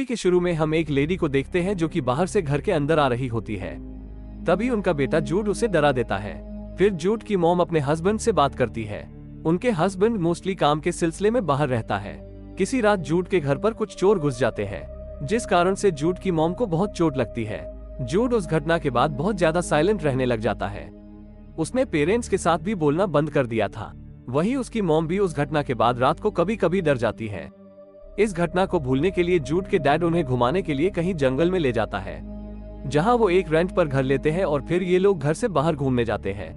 Movie के शुरू में हम एक लेडी को देखते हैं जो कि बाहर से घर के अंदर आ रही होती है। तभी उनका बेटा जूड उसे डरा देता है। फिर जूड की मॉम अपने हस्बैंड से बात करती है। उनके हस्बैंड मोस्टली काम के सिलसिले में बाहर रहता है। किसी रात जूड के घर पर कुछ चोर घुस जाते हैं, जिस कारण से जूड की मॉम को बहुत चोट लगती है। जूड उस घटना के बाद बहुत ज्यादा साइलेंट रहने लग जाता है। उसने पेरेंट्स के साथ भी बोलना बंद कर दिया था। वही उसकी मॉम भी उस घटना के बाद रात को कभी कभी डर जाती है। इस घटना को भूलने के लिए जूड के डैड उन्हें घुमाने के लिए कहीं जंगल में ले जाता है, जहां वो एक रेंट पर घर लेते हैं और फिर ये लोग घर से बाहर घूमने जाते हैं।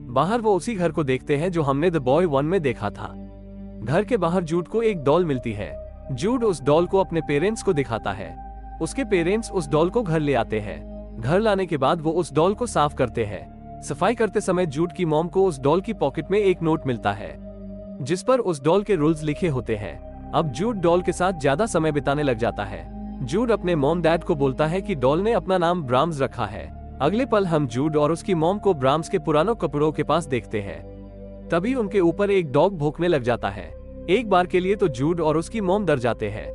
बाहर वो उसी घर को देखते हैं जो हमने द बॉय 1 में देखा था। घर के बाहर जूड को एक डॉल मिलती है। जूड उस डॉल को अपने पेरेंट्स को दिखाता है। उसके पेरेंट्स उस डॉल को घर ले आते हैं। घर लाने के बाद वो उस डॉल को साफ करते हैं। सफाई करते समय जूड की मॉम को उस डॉल की पॉकेट में एक नोट मिलता है, जिस पर उस डॉल के रूल्स लिखे होते हैं। अब जूड डॉल के साथ ज्यादा समय बिताने लग जाता है। जूड अपने मॉम डैड को बोलता है कि डॉल ने अपना नाम ब्राम्स रखा है। अगले पल हम जूड और उसकी मॉम को ब्राम्स के पुराने कपड़ों के पास देखते हैं। तभी उनके ऊपर एक डॉग भौंकने लग जाता है। एक बार के लिए तो जूड और उसकी मॉम डर जाते हैं,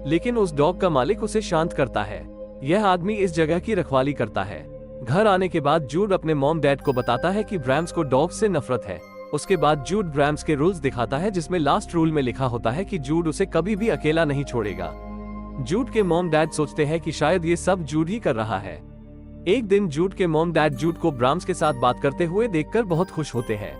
लेकिन उस डॉग का मालिक उसे शांत करता है। यह आदमी इस जगह की रखवाली करता है। घर आने के बाद जूड अपने मॉम डैड को बताता है कि ब्राम्स को डॉग से नफरत है। उसके बाद जूड ब्राम्स के रूल्स दिखाता है, जिसमें लास्ट रूल में लिखा होता है कि जूड उसे कभी भी अकेला नहीं छोड़ेगा। जूड के मॉम डैड सोचते हैं कि शायद ये सब जूड ही कर रहा है। एक दिन जूड के मॉम डैड जूड को ब्राम्स के साथ बात करते हुए देखकर बहुत खुश होते हैं,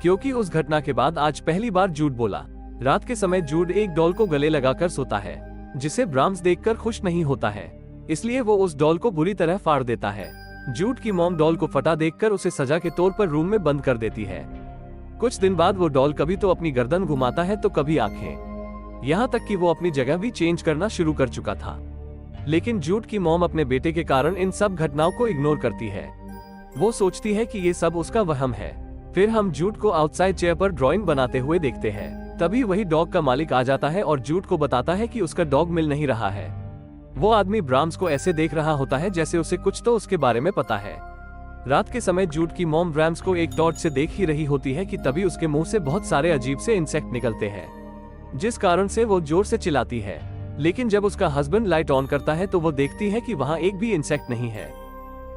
क्योंकि उस घटना के बाद आज पहली बार जूड बोला। रात के समय जूड एक डॉल को गले लगाकर सोता है, जिसे ब्राम्स देखकर खुश नहीं होता है, इसलिए वो उस डॉल को बुरी तरह फाड़ देता है। जूड की मॉम डॉल को फटा देखकर उसे सजा के तौर पर रूम में बंद कर देती है। कुछ दिन बाद वो डॉल कभी तो अपनी गर्दन घुमाता है तो कभी आंखें, यहाँ तक कि वो अपनी जगह भी चेंज करना शुरू कर चुका था। लेकिन जूड की मॉम अपने बेटे के कारण इन सब घटनाओं को इग्नोर करती है। वो सोचती है कि ये सब उसका वहम है। फिर हम जूड को आउटसाइड चेयर पर ड्राइंग बनाते हुए देखते हैं। तभी वही डॉग का मालिक आ जाता है और जूड को बताता है कि उसका डॉग मिल नहीं रहा है। वो आदमी ब्राम्स को ऐसे देख रहा होता है जैसे उसे कुछ तो उसके बारे में पता है। रात के समय जूड की मॉम ब्राम्स को एक टॉर्च से देख ही रही होती है कि तभी उसके मुंह से बहुत सारे अजीब से इंसेक्ट निकलते हैं, जिस कारण से वो जोर से चिल्लाती है। लेकिन जब उसका हस्बैंड लाइट ऑन करता है तो वो देखती है कि वहाँ एक भी इंसेक्ट नहीं है।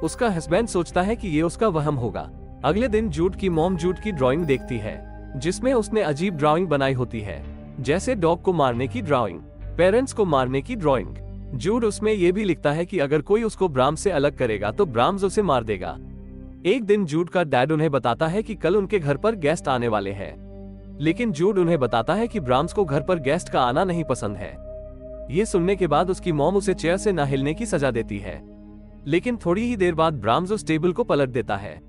उसका हस्बैंड सोचता है कि ये उसका वहम होगा। अगले दिन जूड की मॉम जूड की ड्राइंग देखती है, जिसमें उसने अजीब ड्राइंग बनाई होती है, जैसे डॉग को मारने की ड्राइंग, पेरेंट्स को मारने की ड्राइंग। जूड उसमें ये भी लिखता है कि अगर कोई उसको ब्राम्स से अलग करेगा तो ब्राम्स उसे मार देगा। एक दिन जूड का डैड उन्हें बताता है कि कल उनके घर पर गेस्ट आने वाले हैं, लेकिन जूड उन्हें बताता है कि ब्राम्स को घर पर गेस्ट का आना नहीं पसंद है। ये सुनने के बाद उसकी मॉम उसे चेयर से ना हिलने की सजा देती है, लेकिन थोड़ी ही देर बाद ब्राम्स उस टेबल को पलट देता है।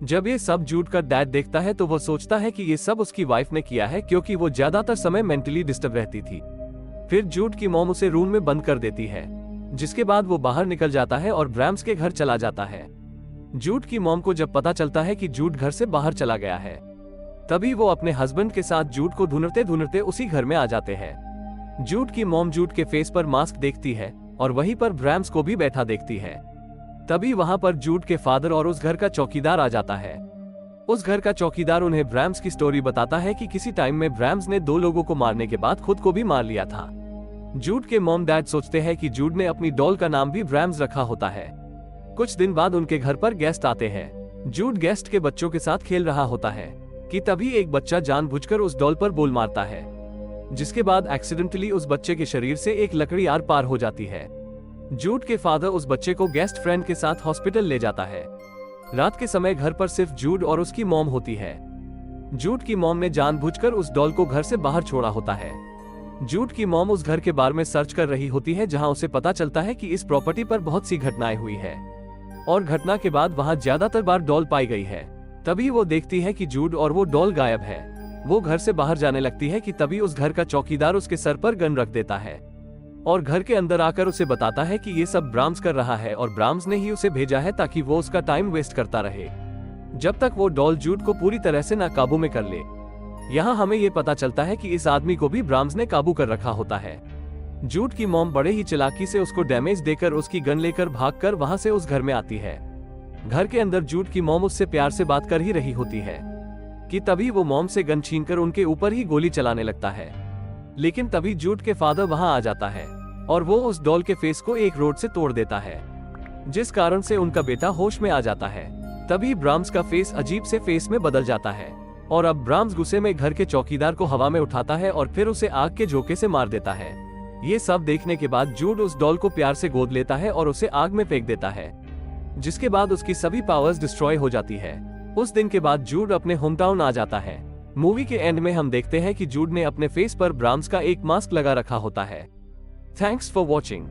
जब ये सब जूड का डैड देखता है तो वो सोचता है कि ये सब उसकी वाइफ ने किया है, क्योंकि वो ज्यादातर समय मेंटली डिस्टर्ब रहती थी। फिर जूड की मॉम उसे रूम में बंद कर देती है, जिसके बाद वो बाहर निकल जाता है और ब्राम्स के घर चला जाता है। जूड की मॉम को जब पता चलता है कि जूड घर से बाहर चला गया है, तभी वो अपने हस्बैंड के साथ जूड को ढूंढते ढूंढते उसी घर में आ जाते हैं। जूड की मॉम जूड के फेस पर मास्क देखती है और वहीं पर ब्राम्स को भी बैठा देखती है। तभी वहां पर जूड के फादर और उस घर का चौकीदार आ जाता है। उस घर का चौकीदार उन्हें ब्राम्स की स्टोरी बताता है कि किसी टाइम में ब्राम्स ने 2 लोगों को मारने के बाद खुद को भी मार लिया था। जूड के मॉम डैड सोचते हैं कि जूड ने अपनी डॉल का नाम भी ब्राम्स रखा होता है। कुछ दिन बाद उनके घर पर गेस्ट आते हैं। जूड गेस्ट के बच्चों के साथ खेल रहा होता है कि तभी एक बच्चा जानबूझकर उस डॉल पर बोल मारता है, जिसके बाद एक्सीडेंटली उस बच्चे के शरीर से एक लकड़ी आर पार हो जाती है। जूड के फादर उस बच्चे को गेस्ट फ्रेंड के साथ हॉस्पिटल ले जाता है। रात के समय घर पर सिर्फ जूड और उसकी मॉम होती है। जूड की मॉम ने जानबूझकर उस डॉल को घर से बाहर छोड़ा होता है। जूड की मॉम उस घर के बारे में सर्च कर रही होती है, जहां उसे पता चलता है कि इस प्रॉपर्टी पर बहुत सी घटनाएं हुई है और घटना के बाद वहां ज्यादातर बार डॉल पाई गई है। तभी वो देखती है कि जूड और वो डॉल गायब है। वो घर से बाहर जाने लगती है कि तभी उस घर का चौकीदार उसके सर पर गन रख देता है और घर के अंदर आकर उसे बताता है कि ये सब ब्राम्स कर रहा है और ब्राम्स ने ही उसे भेजा है ताकि वो उसका टाइम वेस्ट करता रहे, जब तक वो डॉल जूड को पूरी तरह से ना काबू में कर ले। यहाँ हमें ये पता चलता है कि इस आदमी को भी ब्राम्स ने काबू कर रखा होता है। जूड की मॉम बड़े ही चालाकी से उसको डैमेज देकर उसकी गन लेकर भागकर वहां से उस घर में आती है। घर के अंदर जूड की मॉम उससे प्यार से बात कर ही रही होती है कि तभी वो मॉम से गन छीनकर उनके ऊपर ही गोली चलाने लगता है। लेकिन तभी जूड के फादर वहां आ जाता है। और वो उस डॉल के फेस को एक रोड से तोड़ देता है, जिस कारण से उनका बेटा होश में आ जाता है। तभी ब्राह्म्स का फेस अजीब से फेस में बदल जाता है और अब ब्राह्म्स गुस्से में घर के चौकीदार को हवा में उठाता है और फिर उसे आग के झोंके से मार देता है। ये सब देखने के बाद जूड उस डॉल को प्यार से गोद लेता है और उसे आग में फेंक देता है, जिसके बाद उसकी सभी पावर्स डिस्ट्रॉय हो जाती है। उस दिन के बाद जूड अपने होमटाउन आ जाता है। मूवी के एंड में हम देखते हैं कि जूड ने अपने फेस पर ब्राह्म्स का एक मास्क लगा रखा होता है। Thanks for watching.